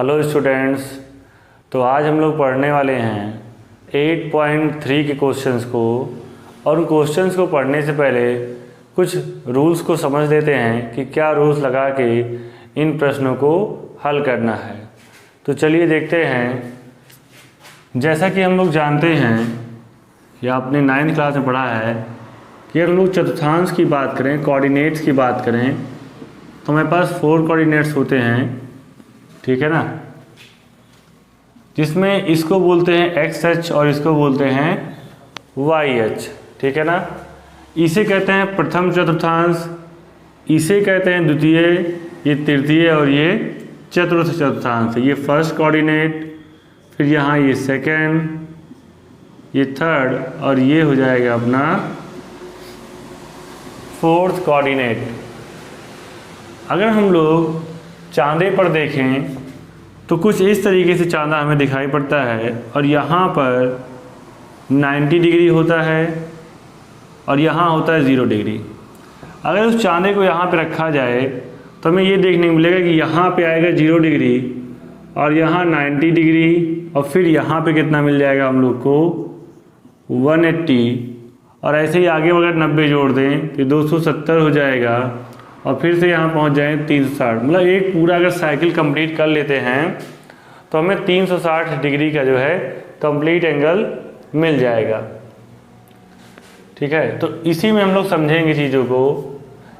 Hello students. तो आज हम लोग पढ़ने वाले हैं 8.3 के क्वेश्चंस को, और उन क्वेश्चंस को पढ़ने से पहले कुछ रूल्स को समझ लेते हैं कि क्या रूल्स लगा के इन प्रश्नों को हल करना है। तो चलिए देखते हैं। जैसा कि हम लोग जानते हैं या आपने 9th क्लास में पढ़ा है कि अगर हम लोग चतुर्थांश की बात करें, कोऑर्डिनेट्स की बात करें, तो हमारे पास 4 कोऑर्डिनेट्स होते हैं, ठीक है ना, जिसमें इसको बोलते हैं XH और इसको बोलते हैं YH, ठीक है ना। इसे कहते हैं प्रथम चतुर्थांश, इसे कहते हैं द्वितीय, ये तृतीय और ये चतुर्थ चतुर्थांश। ये फर्स्ट कोऑर्डिनेट, फिर यहाँ ये सेकंड, ये थर्ड और ये हो जाएगा अपना फोर्थ कोऑर्डिनेट। अगर हम लोग चांदे पर देखें तो कुछ इस तरीके से चांदा हमें दिखाई पड़ता है, और यहाँ पर 90 डिग्री होता है और यहाँ होता है 0 डिग्री। अगर उस चांदे को यहाँ पे रखा जाए तो हमें ये देखने को मिलेगा कि यहाँ पे आएगा 0 डिग्री और यहाँ 90 डिग्री, और फिर यहाँ पे कितना मिल जाएगा हम लोग को 180, और ऐसे ही आगे अगर 90 जोड़ दें तो 270 हो जाएगा, और फिर से यहाँ पहुँच जाएँ 360। मतलब एक पूरा अगर साइकिल कंप्लीट कर लेते हैं तो हमें 360 डिग्री का जो है कंप्लीट एंगल मिल जाएगा, ठीक है। तो इसी में हम लोग समझेंगे चीज़ों को।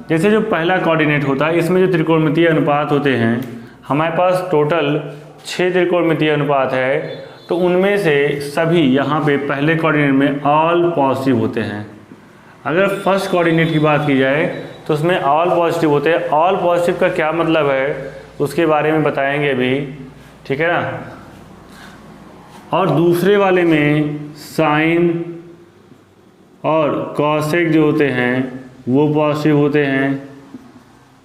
जैसे जो पहला कोऑर्डिनेट होता है, इसमें जो त्रिकोणमितीय अनुपात होते हैं, हमारे पास टोटल 6 त्रिकोणमितीय अनुपात है, तो उनमें से सभी यहाँ पे पहले कोऑर्डिनेट में ऑल पॉजिटिव होते हैं। अगर फर्स्ट कोऑर्डिनेट की बात की जाए तो उसमें ऑल पॉजिटिव होते हैं। ऑल पॉजिटिव का क्या मतलब है उसके बारे में बताएंगे अभी, ठीक है ना। और दूसरे वाले में साइन और कॉसेक जो होते हैं वो पॉजिटिव होते हैं।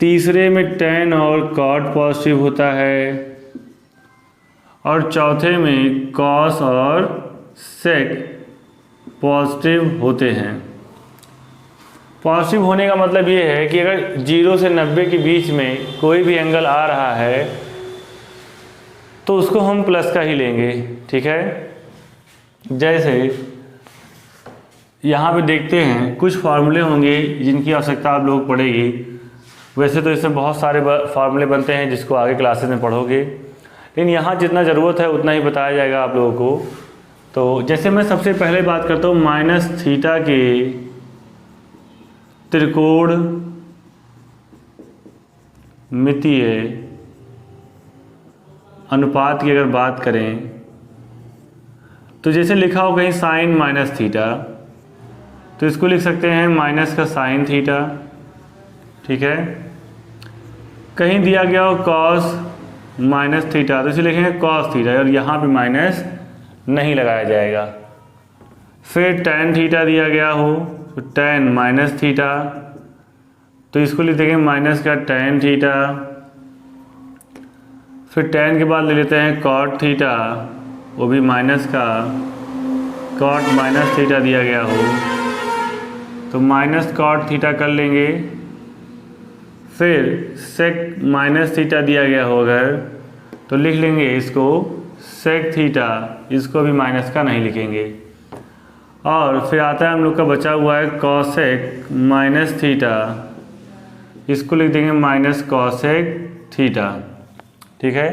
तीसरे में टेन और कॉट पॉजिटिव होता है, और चौथे में कॉस और सेक पॉजिटिव होते हैं। पॉजिटिव होने का मतलब ये है कि अगर 0 से 90 के बीच में कोई भी एंगल आ रहा है तो उसको हम प्लस का ही लेंगे, ठीक है। जैसे यहाँ पे देखते हैं कुछ फार्मूले होंगे जिनकी आवश्यकता आप लोग पड़ेगी। वैसे तो इसमें बहुत सारे फार्मूले बनते हैं जिसको आगे क्लासेस में पढ़ोगे, लेकिन यहाँ जितना ज़रूरत है उतना ही बताया जाएगा आप लोगों को। तो जैसे मैं सबसे पहले बात करता हूँ माइनस थीटा के त्रिकोण मितीय अनुपात की अगर बात करें तो जैसे लिखा हो कहीं साइन माइनस थीटा, तो इसको लिख सकते हैं माइनस का साइन थीटा, ठीक है। कहीं दिया गया हो कॉस माइनस थीटा, तो इसे लिखेंगे कॉस थीटा, और यहाँ पे माइनस नहीं लगाया जाएगा। फिर टेन थीटा दिया गया हो तो टेन माइनस थीटा, तो इसको लिख देंगे माइनस का टेन थीटा। फिर टेन के बाद ले लेते हैं कॉट थीटा, वो भी माइनस का कॉट माइनस थीटा दिया गया हो तो माइनस कॉट थीटा कर लेंगे। फिर सेक माइनस थीटा दिया गया हो अगर तो लिख लेंगे इसको सेक थीटा, इसको भी माइनस का नहीं लिखेंगे। और फिर आता है हम लोग का बचा हुआ है कॉसेक माइनस थीटा, इसको लिख देंगे माइनस कॉसेक थीटा, ठीक है।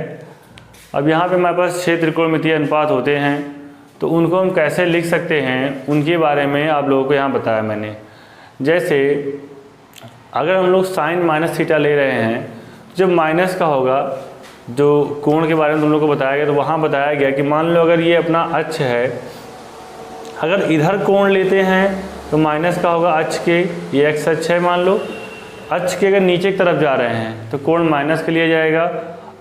अब यहाँ पे हमारे पास 6 त्रिकोणमितीय अनुपात होते हैं, तो उनको हम कैसे लिख सकते हैं उनके बारे में आप लोगों को यहाँ बताया मैंने। जैसे अगर हम लोग साइन माइनस थीटा ले रहे हैं, जब माइनस का होगा, जो कोण के बारे में तुम लोग को बताया गया, तो वहाँ बताया गया कि मान लो अगर ये अपना अक्ष है, अगर इधर कोण लेते हैं तो माइनस का होगा अक्ष के, ये एक्स अक्ष है मान लो, अक्ष के अगर नीचे की तरफ जा रहे हैं तो कोण माइनस के लिया जाएगा,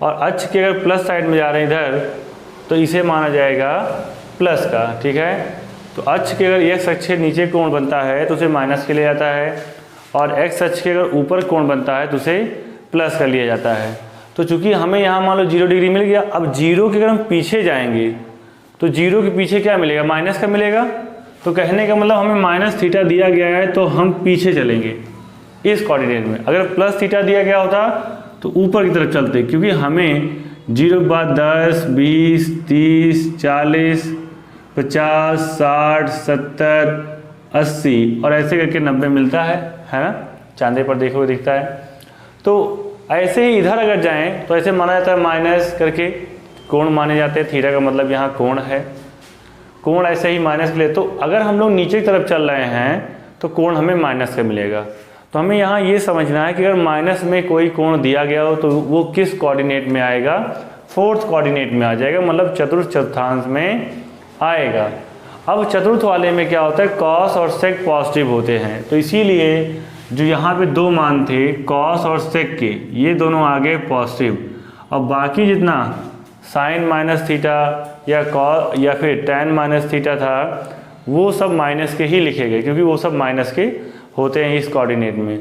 और अक्ष के अगर प्लस साइड में जा रहे हैं इधर तो इसे माना जाएगा प्लस का, ठीक है। तो अक्ष के अगर एक्स अक्ष के नीचे कोण बनता है तो उसे माइनस के लिया जाता है, और एक्स अक्ष के अगर ऊपर कोण बनता है तो उसे प्लस का लिया जाता है। तो चूंकि हमें यहाँ मान लो 0 डिग्री मिल गया, अब 0 के अगर हम पीछे जाएंगे तो 0 के पीछे क्या मिलेगा, माइनस का मिलेगा। तो कहने का मतलब हमें माइनस थीटा दिया गया है तो हम पीछे चलेंगे इस कोऑर्डिनेट में। अगर प्लस थीटा दिया गया होता तो ऊपर की तरफ चलते, क्योंकि हमें 0 के बाद 10, 20, 30, 40, 50, 60, 70, 80 और ऐसे करके 90 मिलता है ना। चांदे पर देखो दिखता है। तो ऐसे ही इधर अगर जाएं तो ऐसे माना जाता है माइनस करके कोण माने जाते हैं। थीटा का मतलब यहाँ कोण है, कोण ऐसे ही माइनस के लिए। तो अगर हम लोग नीचे की तरफ चल रहे हैं तो कोण हमें माइनस का मिलेगा। तो हमें यहाँ ये समझना है कि अगर माइनस में कोई कोण दिया गया हो तो वो किस कोऑर्डिनेट में आएगा, फोर्थ कोऑर्डिनेट में आ जाएगा, मतलब चतुर्थ चतुर्थांश में आएगा। अब चतुर्थ वाले में क्या होता है, कॉस और सेक पॉजिटिव होते हैं। तो इसीलिए जो यहाँ पे दो मान थे कॉस और सेक के, ये दोनों आ गए पॉजिटिव। और बाकी जितना साइन माइनस थीटा या कॉस या फिर टैन माइनस थीटा था वो सब माइनस के ही लिखे गए, क्योंकि वो सब माइनस के होते हैं इस कोऑर्डिनेट में।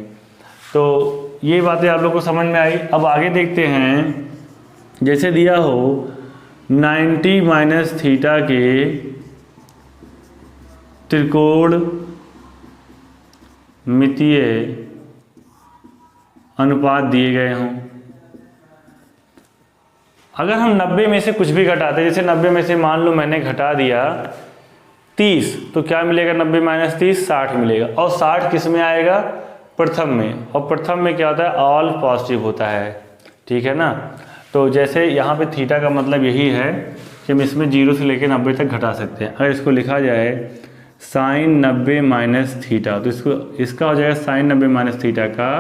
तो ये बातें आप लोग को समझ में आई। अब आगे देखते हैं, जैसे दिया हो 90 माइनस थीटा के त्रिकोण मितीय अनुपात दिए गए हों। अगर हम 90 में से कुछ भी घटाते, जैसे 90 में से मान लो मैंने घटा दिया 30, तो क्या मिलेगा 90 माइनस 30, 60 मिलेगा। और 60 किस में आएगा, प्रथम में। और प्रथम में क्या होता है, ऑल पॉजिटिव होता है, ठीक है ना। तो जैसे यहाँ पे थीटा का मतलब यही है कि हम इसमें 0 से लेकर 90 तक घटा सकते हैं। अगर इसको लिखा जाए साइन 90 माइनस थीटा, तो इसका हो जाएगा साइन 90 माइनस थीटा का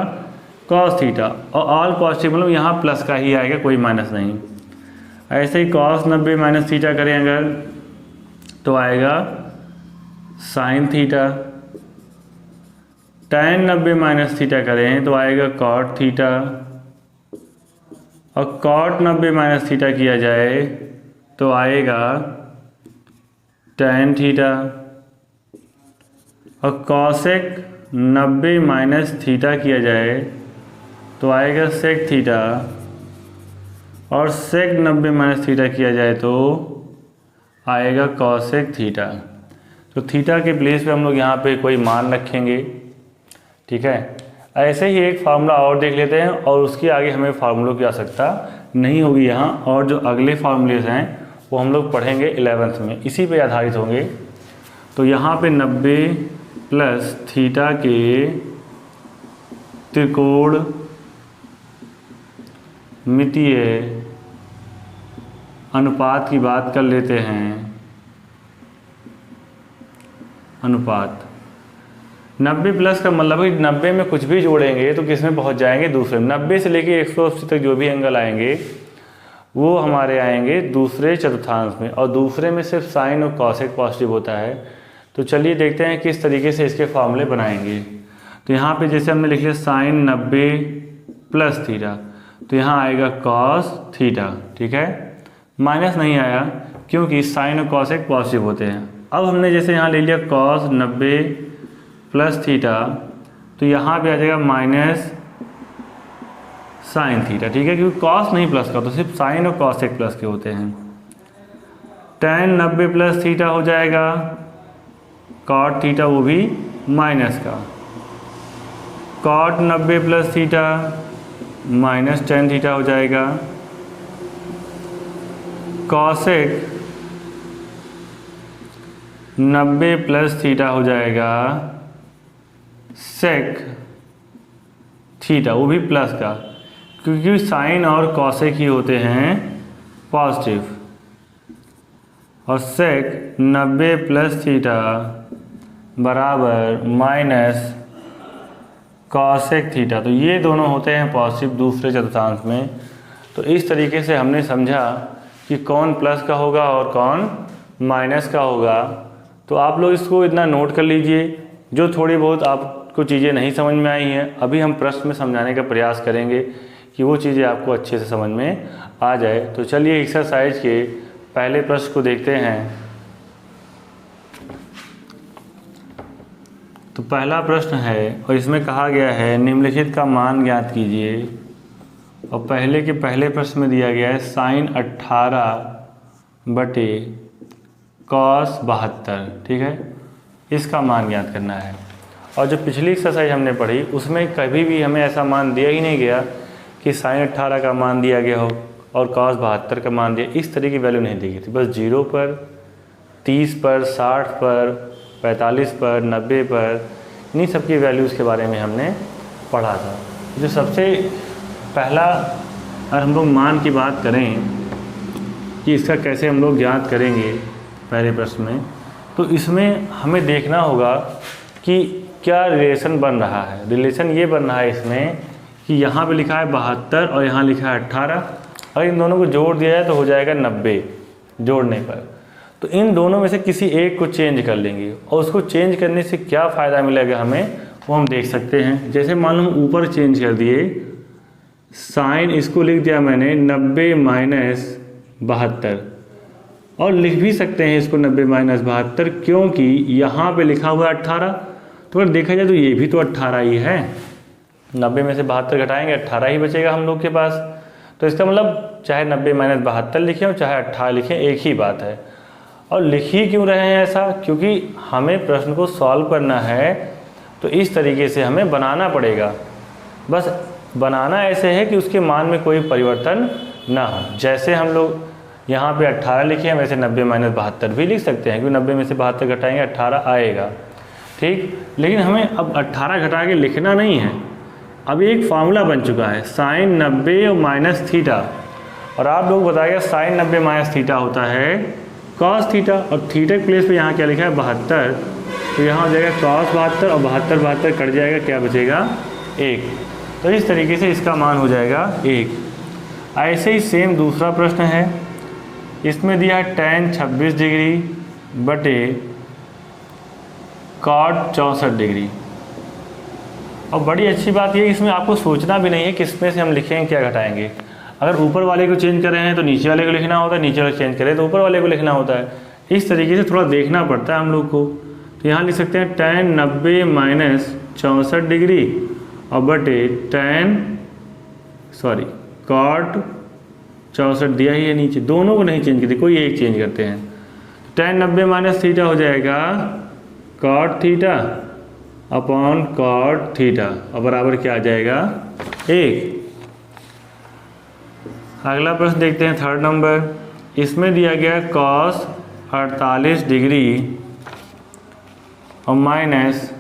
कॉस थीटा। और ऑल पॉजिटिव मतलब यहाँ प्लस का ही आएगा, कोई माइनस नहीं। ऐसे ही कॉस 90 माइनस थीटा करें अगर तो आएगा sine theta. Tan 90 minus theta करें तो आएगा कॉट थीटा। और कॉट 90 माइनस थीटा किया जाए तो आएगा टैन थीटा। और कॉसेक 90 माइनस थीटा किया जाए तो आएगा सेक थीटा। और सेक 90 माइनस थीटा किया जाए तो आएगा कॉसेक थीटा। तो थीटा के प्लेस पे हम लोग यहाँ पे कोई मान रखेंगे, ठीक है। ऐसे ही एक फार्मूला और देख लेते हैं, और उसके आगे हमें फार्मूलों की आवश्यकता नहीं होगी यहाँ। और जो अगले फार्मूलेस हैं वो हम लोग पढ़ेंगे 11th में, इसी पे आधारित होंगे। तो यहाँ पे 90 प्लस थीटा के त्रिकोण मितीय अनुपात की बात कर लेते हैं। अनुपात 90 प्लस का मतलब है 90 में कुछ भी जोड़ेंगे तो किस में पहुंच जाएंगे, दूसरे में। 90 से लेके 180 तक जो भी एंगल आएंगे वो हमारे आएंगे दूसरे चतुर्थांश में, और दूसरे में सिर्फ साइन और कॉसेक पॉजिटिव होता है। तो चलिए देखते हैं किस तरीके से इसके फॉर्मूले बनाएंगे। तो यहाँ पे जैसे हमने लिख लिया साइन 90 प्लस थीटा, तो यहाँ आएगा कॉस थीटा, ठीक है। माइनस नहीं आया क्योंकि साइन और कॉसेक पॉजिटिव होते हैं। अब हमने जैसे यहाँ ले लिया कॉस 90 प्लस थीटा, तो यहाँ पे आ जाएगा माइनस साइन थीटा, ठीक है, क्योंकि कॉस नहीं प्लस का, तो सिर्फ साइन और कॉसेक प्लस के होते हैं। टैन 90 प्लस थीटा हो जाएगा कॉट थीटा, वो भी माइनस का। Cot 90 plus theta minus tan theta हो जाएगा। कॉसेक 90 प्लस थीटा हो जाएगा सेक थीटा, वो भी प्लस का, क्योंकि साइन और कॉसेक ही होते हैं पॉजिटिव। और सेक 90 प्लस थीटा बराबर माइनस कॉसेक थीटा, तो ये दोनों होते हैं पॉजिटिव दूसरे चतुर्थांश में। तो इस तरीके से हमने समझा कि कौन प्लस का होगा और कौन माइनस का होगा। तो आप लोग इसको इतना नोट कर लीजिए। जो थोड़ी बहुत आपको चीज़ें नहीं समझ में आई हैं, अभी हम प्रश्न में समझाने का प्रयास करेंगे कि वो चीज़ें आपको अच्छे से समझ में आ जाए। तो चलिए एक्सरसाइज के पहले प्रश्न को देखते हैं। तो पहला प्रश्न है और इसमें कहा गया है निम्नलिखित का मान ज्ञात कीजिए। और पहले के पहले प्रश्न में दिया गया है साइन 18 बटे कॉस 72, ठीक है, इसका मान ज्ञात करना है। और जो पिछली एक्सरसाइज हमने पढ़ी उसमें कभी भी हमें ऐसा मान दिया ही नहीं गया कि साइन 18 का मान दिया गया हो और cos 72 का मान दिया, इस तरह की वैल्यू नहीं दी गई थी। बस 0 पर, 30 पर, 60 पर, 45 पर, 90 पर, इन्हीं सब की वैल्यूज़ के बारे में हमने पढ़ा था। जो सबसे पहला अगर हम लोग मान की बात करें कि इसका कैसे हम लोग ज्ञात करेंगे पहले प्रश्न में, तो इसमें हमें देखना होगा कि क्या रिलेशन बन रहा है। रिलेशन ये बन रहा है इसमें कि यहाँ पे लिखा है 72 और यहाँ लिखा है 18, और इन दोनों को जोड़ दिया जाए तो हो जाएगा 90 जोड़ने पर। तो इन दोनों में से किसी एक को चेंज कर लेंगे, और उसको चेंज करने से क्या फ़ायदा मिलेगा हमें वो हम देख सकते हैं। जैसे मान लो हम ऊपर चेंज कर दिए, साइन इसको लिख दिया मैंने 90 माइनस 72, और लिख भी सकते हैं इसको 90 माइनस 72, क्योंकि यहाँ पे लिखा हुआ है 18। तो अगर देखा जाए तो ये भी तो 18 ही है। 90 में से 72 घटाएंगे 18 ही बचेगा हम लोग के पास। तो इसका मतलब चाहे 90 माइनस 72 लिखें और चाहे 18 लिखें, एक ही बात है। और लिख ही क्यों रहे हैं ऐसा? क्योंकि हमें प्रश्न को सॉल्व करना है, तो इस तरीके से हमें बनाना पड़ेगा। बस बनाना ऐसे है कि उसके मान में कोई परिवर्तन ना हो। जैसे हम लोग यहाँ पे 18 लिखे हैं, वैसे 90 माइनस 72 भी लिख सकते हैं, क्योंकि 90 में से 72 घटाएंगे 18 आएगा, ठीक। लेकिन हमें अब 18 घटा के लिखना नहीं है। अब एक फार्मूला बन चुका है साइन 90 और माइनस थीटा, और आप लोग बताइएगा साइन 90 माइनस थीटा होता है कॉस थीटा, और थीटा के प्लेस पे यहाँ क्या लिखा है 72, तो यहाँ हो जाएगा कॉस 72 और 72 कट जाएगा, क्या बचेगा 1। तो इस तरीके से इसका मान हो जाएगा 1। ऐसे ही सेम दूसरा प्रश्न है, इसमें दिया है tan 26 डिग्री बटे cot 64 डिग्री। और बड़ी अच्छी बात ये, इसमें आपको सोचना भी नहीं है किस में से हम लिखेंगे क्या घटाएंगे। अगर ऊपर वाले को चेंज कर रहे हैं तो नीचे वाले को लिखना होता है, नीचे वाले चेंज करें तो ऊपर वाले को लिखना होता है। इस तरीके से थोड़ा देखना पड़ता है हम लोग को। तो यहाँ लिख सकते हैं tan 90 माइनस 64 डिग्री और बटे cot 64 दिया ही है नीचे, दोनों को नहीं चेंज करते, कोई एक चेंज करते हैं। tan 90 माइनस थीटा हो जाएगा cot theta upon cot theta, और बराबर क्या आ जाएगा 1। अगला प्रश्न देखते हैं, थर्ड नंबर। इसमें दिया गया cos 48 डिग्री और माइनस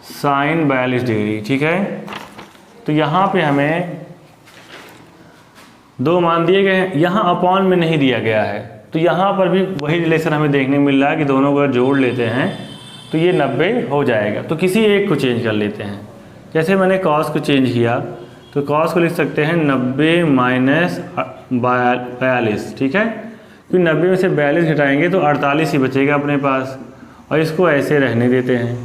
साइन 42 डिग्री, ठीक है। तो यहाँ पे हमें दो मान दिए गए हैं, यहाँ अपॉन में नहीं दिया गया है, तो यहाँ पर भी वही रिलेशन हमें देखने को मिल रहा है कि दोनों को जोड़ लेते हैं तो ये 90 हो जाएगा। तो किसी एक को चेंज कर लेते हैं। जैसे मैंने cos को चेंज किया, तो cos को लिख सकते हैं 90 माइनस 42, ठीक है। क्योंकि 90 में से 42 घटाएंगे तो 48 ही बचेगा अपने पास, और इसको ऐसे रहने देते हैं।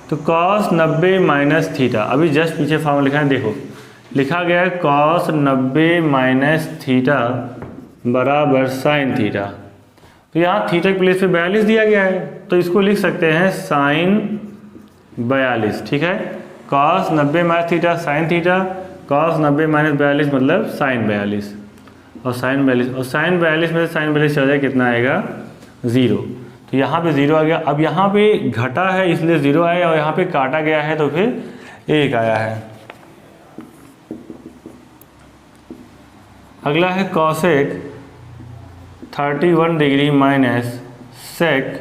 तो cos 90 माइनस थीटा, अभी जस्ट पीछे फॉर्मूला लिखा है, देखो लिखा गया है cos 90 माइनस थीटा बराबर साइन थीटा। तो यहाँ थीटा के प्लेस पे 42 दिया गया है, तो इसको लिख सकते हैं साइन 42, ठीक है। cos 90 minus theta sine theta, cos 90 minus 42 मतलब साइन 42, और साइन 42 और साइन 42 में से साइन 42 चल जाए कितना आएगा 0। तो यहाँ पे 0 आ गया। अब यहाँ पे घटा है इसलिए 0 आया, और यहाँ पे काटा गया है तो फिर 1 आया है। अगला है cosec 31 degree minus sec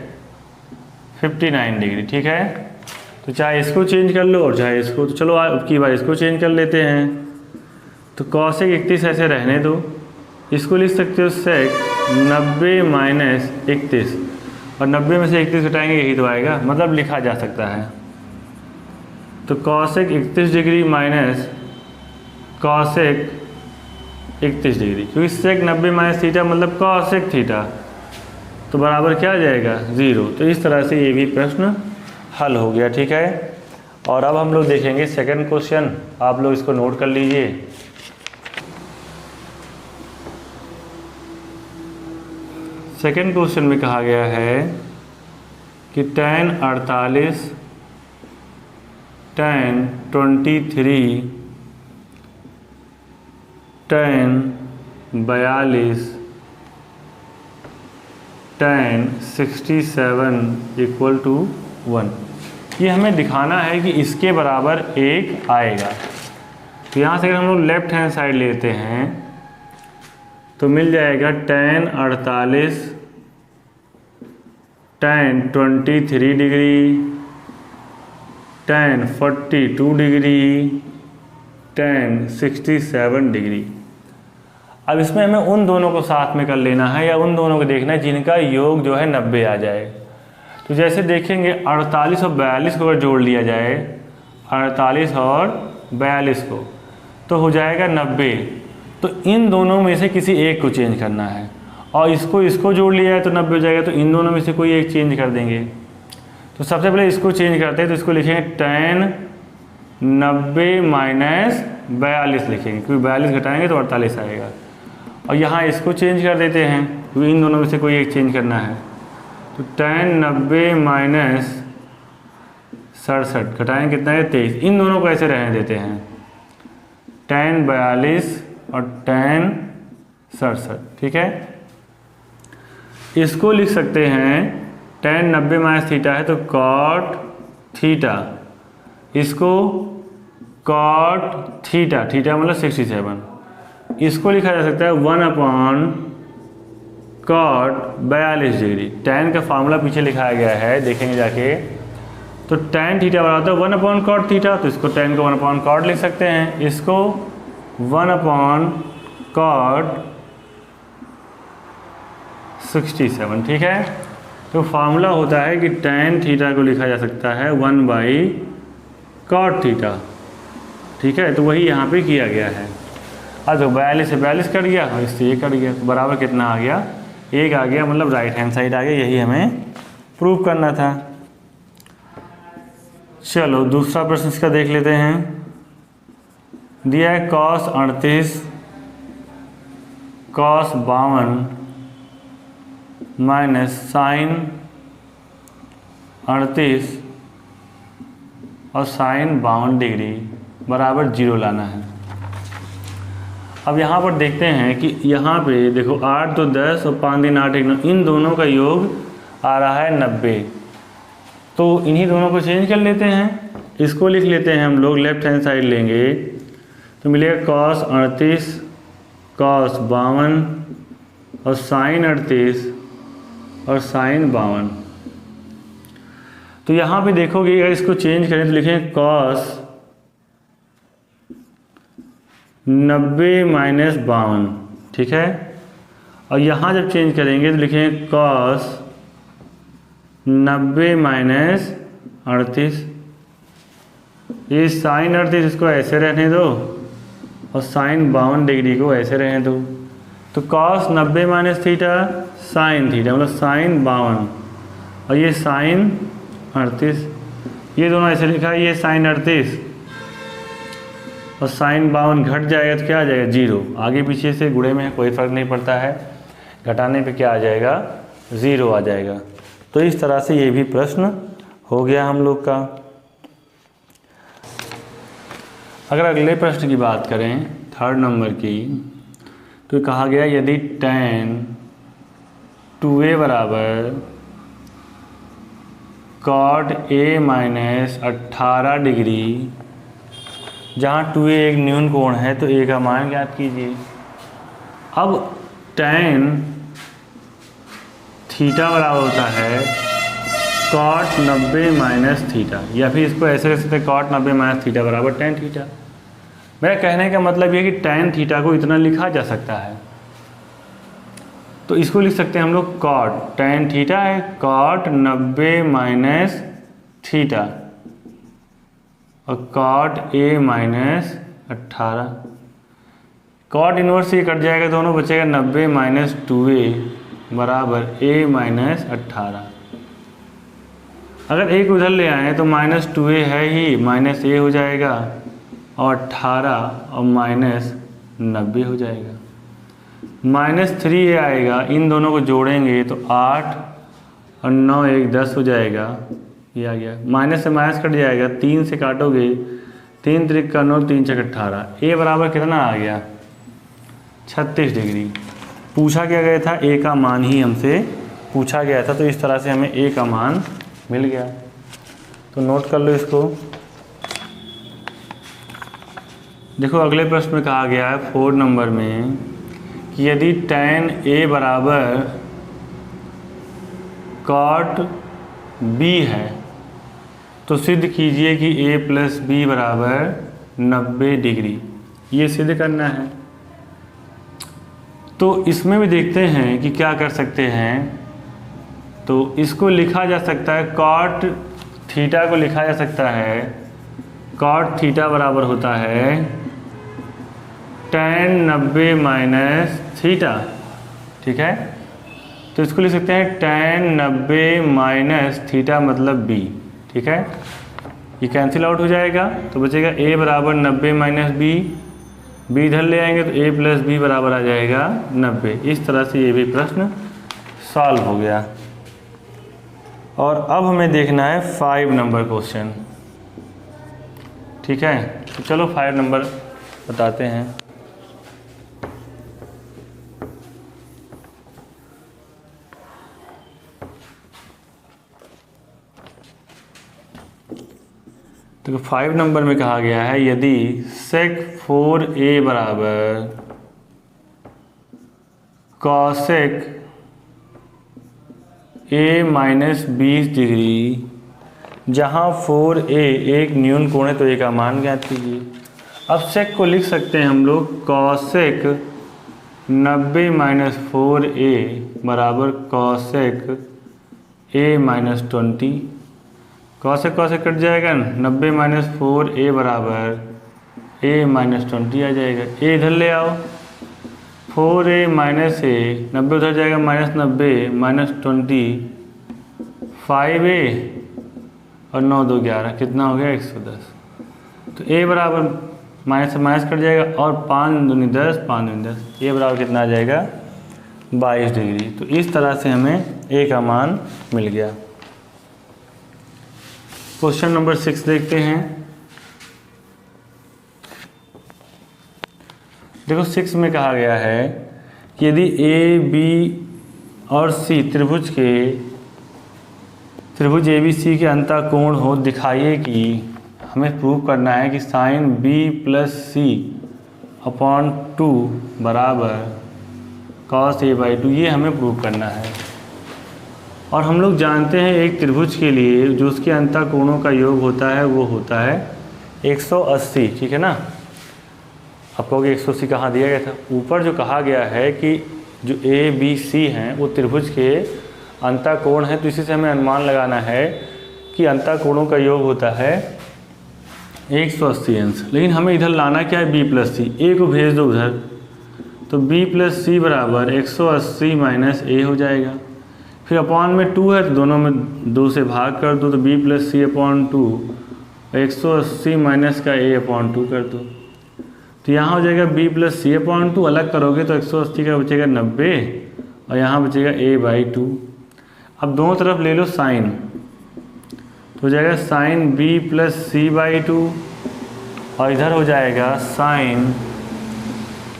59 degree, ठीक है। तो चाहे इसको चेंज कर लो और चाहे इसको, तो चलो अब की बार इसको चेंज कर लेते हैं। तो कॉसेक 31 ऐसे रहने दो, इसको लिख सकते हो सेक 90 माइनस 31, और 90 में से 31 घटाएंगे यही तो आएगा, मतलब लिखा जा सकता है। तो cosec 31 degree minus cosec 31 degree, क्योंकि सेक 90 माइनस थीटा मतलब कॉसेक थीटा, तो बराबर क्या आ जाएगा 0। तो इस तरह से ये भी प्रश्न हल हो गया, ठीक है। और अब हम लोग देखेंगे सेकंड क्वेश्चन, आप लोग इसको नोट कर लीजिए। सेकंड क्वेश्चन में कहा गया है कि tan 48 tan 23 tan 42 tan 67 equal to 1। ये हमें दिखाना है कि इसके बराबर 1 आएगा। तो यहाँ से अगर हम लोग लेफ्ट हैंड साइड लेते हैं तो मिल जाएगा tan 48, tan 23 degree, tan 42 degree, tan 67 degree. अब इसमें हमें उन दोनों को साथ में कर लेना है या उन दोनों को देखना है जिनका योग जो है 90 आ जाए। तो जैसे देखेंगे 48 और 42 को अगर जोड़ लिया जाए, 48 और 42 को, तो हो जाएगा 90। तो इन दोनों में से किसी एक को चेंज करना है, और इसको जोड़ लिया है तो 90 हो जाएगा, तो इन दोनों में से कोई एक चेंज कर देंगे। तो सबसे पहले इसको चेंज करते हैं, तो इसको लिखेंगे tan 90 माइनस 42 लिखेंगे, क्योंकि 42 घटाएंगे तो 48 आएगा। और यहाँ इसको चेंज कर देते हैं, क्योंकि इन दोनों में से कोई एक चेंज करना है। तो tan 90 माइनस 67 घटाएंगे कितना है 23। इन दोनों को ऐसे रहने देते हैं, tan 42 और tan 67, ठीक है। इसको लिख सकते हैं tan 90 माइनस थीटा है तो cot थीटा, इसको cot थीटा, थीटा मतलब 67, इसको लिखा जा सकता है 1/cot 42 डिग्री। tan का फार्मूला पीछे लिखाया गया है, देखेंगे जाके। तो tan थीटा बराबर होता है 1/cot थीटा, तो इसको tan को 1/cot लिख सकते हैं, इसको 1/cot 67, ठीक है। तो फार्मूला होता है कि tan थीटा को लिखा जा सकता है 1/cot थीटा, ठीक है। तो वही यहाँ पे किया गया है। अब तो 42 से 42 कट गया और इससे ये कट गया, तो बराबर कितना आ गया, 1 आ गया, मतलब राइट हैंड साइड आ गया। यही हमें प्रूव करना था। चलो दूसरा प्रश्न इसका देख लेते हैं। दिया है cos 38 cos 52 माइनस sin 38 और sin 52 डिग्री बराबर 0 लाना है। अब यहाँ पर देखते हैं कि यहाँ पे देखो 8 2 10 और 5 3 8 1 9, इन दोनों का योग आ रहा है 90। तो इन्हीं दोनों को चेंज कर लेते हैं, इसको लिख लेते हैं हम लोग, लेफ्ट हैंड साइड लेंगे तो मिलेगा cos 38 cos 52 और sin 38 और sin 52। तो यहाँ पे देखोगे अगर इसको चेंज करें तो लिखें cos 90 माइनस 52, ठीक है। और यहाँ जब चेंज करेंगे तो लिखें cos 90 माइनस 38। ये sin 38 इसको ऐसे रहने दो और sin 52 डिग्री को ऐसे रहने दो। तो cos 90 minus theta sin theta मतलब sin 52, और ये sin 38, ये दोनों ऐसे लिखा है, ये sin 38 और sin 52 घट जाएगा तो क्या आ जाएगा 0। आगे पीछे से गुणे में कोई फ़र्क नहीं पड़ता है, घटाने पे क्या आ जाएगा 0 आ जाएगा। तो इस तरह से ये भी प्रश्न हो गया हम लोग का। अगर अगले प्रश्न की बात करें 3rd नंबर की, तो कहा गया यदि tan 2a बराबर cot a माइनस 18 डिग्री, जहाँ 2a एक न्यून कोण है तो a का मान ज्ञात कीजिए। अब tan थीटा बराबर होता है cot 90 माइनस थीटा, या फिर इसको ऐसे लिख सकते हैं cot 90 माइनस थीटा बराबर tan थीटा। मेरा कहने का मतलब ये कि tan थीटा को इतना लिखा जा सकता है, तो इसको लिख सकते हैं हम लोग cot, tan थीटा है cot 90 माइनस थीटा और cot a minus 18। cot inverse ये कट जाएगा, दोनों बचेगा 90 माइनस 2a बराबर a माइनस 18। अगर एक उधर ले आए तो माइनस 2a है ही, माइनस a हो जाएगा और 18 और माइनस 90 हो जाएगा। माइनस 3a आएगा, इन दोनों को जोड़ेंगे तो 8 और 9 1 10 हो जाएगा, ये आ गया। माइनस से माइनस कट जाएगा, 3 से काटोगे 3 त्रिक का 9 3 छक 18, a बराबर कितना आ गया 36 डिग्री। पूछा क्या गया था, a का मान ही हमसे पूछा गया था, तो इस तरह से हमें a का मान मिल गया। तो नोट कर लो इसको। देखो अगले प्रश्न में कहा गया है 4 नंबर में कि यदि tan A बराबर cot B है तो सिद्ध कीजिए कि A प्लस बी बराबर 90 डिग्री। ये सिद्ध करना है। तो इसमें भी देखते हैं कि क्या कर सकते हैं। तो इसको लिखा जा सकता है, कॉट थीटा को लिखा जा सकता है, कॉट थीटा बराबर होता है tan 90 माइनस थीटा। ठीक है, तो इसको लिख सकते हैं tan 90 माइनस थीटा मतलब b। ठीक है, ये कैंसिल आउट हो जाएगा तो बचेगा a बराबर 90 माइनस बी, बी इधर ले आएंगे तो a प्लस बी बराबर आ जाएगा 90। इस तरह से ये भी प्रश्न सॉल्व हो गया। और अब हमें देखना है 5 नंबर क्वेश्चन। ठीक है, तो चलो 5 नंबर बताते हैं। तो 5 नंबर में कहा गया है यदि sec 4a बराबर cosec a माइनस 20 डिग्री, जहाँ 4a एक न्यून कोण है तो a का मान ज्ञात कीजिए। अब sec को लिख सकते हैं हम लोग cosec 90 माइनस 4a बराबर cosec a minus 20। Cosec cosec cut जाएगा, 90 माइनस 4a बराबर a माइनस 20 आ जाएगा। a इधर ले आओ, 4a माइनस a, 90 उधर जाएगा माइनस 90 माइनस 20, 5a और 9 2 11, कितना हो गया 110। तो a बराबर माइनस से माइनस कट जाएगा और 5 दूनी 10, 5 दूनी 10, a बराबर कितना आ जाएगा 22 डिग्री। तो इस तरह से हमें a का मान मिल गया। क्वेश्चन नंबर 6 देखते हैं। देखो 6 में कहा गया है कि यदि ए बी और सी त्रिभुज ए बी सी के अंतःकोण हो, दिखाइए कि हमें प्रूव करना है कि साइन बी प्लस सी अपॉन 2 बराबर कॉस ए बाई 2, ये हमें प्रूव करना है। और हम लोग जानते हैं एक त्रिभुज के लिए जो उसके अंतःकोणों का योग होता है वो होता है 180। ठीक है ना, आप कहोगे 180 कहाँ दिया गया था? ऊपर जो कहा गया है कि जो ए बी सी हैं वो त्रिभुज के अंतःकोण हैं, तो इसी से हमें अनुमान लगाना है कि अंतःकोणों का योग होता है 180 अंश। लेकिन हमें इधर लाना क्या है, बी प्लस सी। ए को भेज दो उधर, तो बी प्लस सी बराबर 180 माइनस ए हो जाएगा। फिर अपॉन में 2 है तो दोनों में 2 से भाग कर दो, तो b प्लस सी अपॉन 2, 180 माइनस का a अपॉन 2 कर दो, तो यहाँ हो जाएगा b प्लस सी अपॉन 2। अलग करोगे तो 180 का बचेगा 90 और यहाँ बचेगा a बाई 2। अब दोनों तरफ ले लो साइन, तो हो जाएगा sine b plus C by 2 और इधर हो जाएगा साइन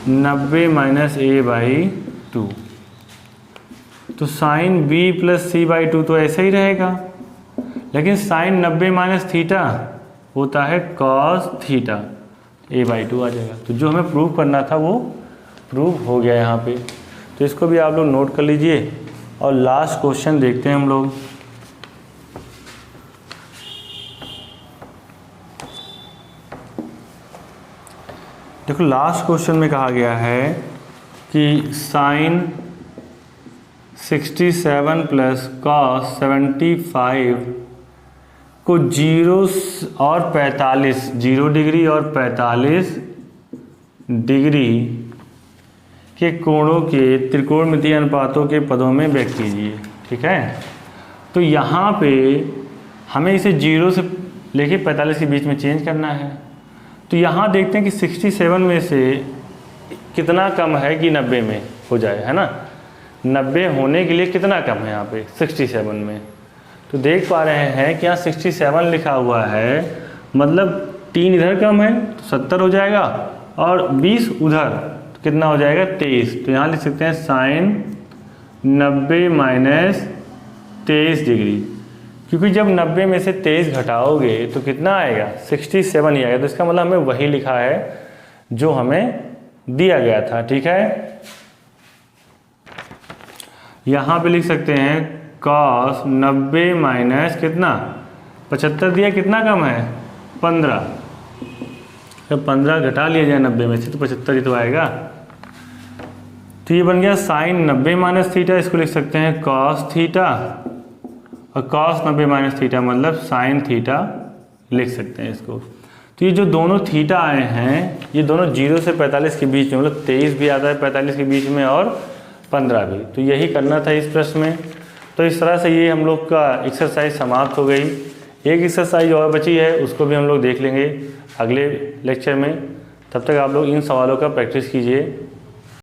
90 माइनस a बाई 2। तो sine b plus C by 2 तो ऐसे ही रहेगा, लेकिन साइन 90 माइनस थीटा होता है कॉस थीटा, a बाई 2 आ जाएगा। तो जो हमें प्रूव करना था वो प्रूव हो गया यहाँ पे। तो इसको भी आप लोग नोट कर लीजिए। और लास्ट क्वेश्चन देखते हैं हम लोग। देखो लास्ट क्वेश्चन में कहा गया है कि साइन 67 प्लस कॉस 75 को 0 और 45, 0 डिग्री और 45 डिग्री के कोणों के त्रिकोणमितीय अनुपातों के पदों में व्यक्त कीजिए। ठीक है, तो यहाँ पे हमें इसे 0 से लेके 45 के बीच में चेंज करना है। तो यहाँ देखते हैं कि 67 में से कितना कम है कि 90 में हो जाए, है ना। 90 होने के लिए कितना कम है यहाँ पे 67 में, तो देख पा रहे हैं कि यहाँ 67 लिखा हुआ है, मतलब 3 इधर कम है तो 70 हो जाएगा और 20 उधर तो कितना हो जाएगा 23। तो यहाँ लिख सकते हैं साइन 90 माइनस 23 डिग्री, क्योंकि जब 90 में से 23 घटाओगे तो कितना आएगा 67 ही आएगा। तो इसका मतलब हमें वही लिखा है जो हमें दिया गया था। ठीक है, यहाँ पे लिख सकते हैं cos 90 माइनस कितना 75 दिया, कितना कम है 15। जब 15 घटा लिया जाए 90 में से तो 75 ही तो आएगा। तो ये बन गया साइन 90 माइनस थीटा, इसको लिख सकते हैं cos थीटा, और cos 90 माइनस थीटा मतलब साइन थीटा लिख सकते हैं इसको। तो ये जो दोनों थीटा आए हैं ये दोनों 0 से 45 के बीच में, मतलब 23 भी आता है 45 के बीच में और 15 भी। तो यही करना था इस प्रश्न में। तो इस तरह से ये हम लोग का एक्सरसाइज समाप्त हो गई। एक एक्सरसाइज और बची है, उसको भी हम लोग देख लेंगे अगले लेक्चर में। तब तक आप लोग इन सवालों का प्रैक्टिस कीजिए।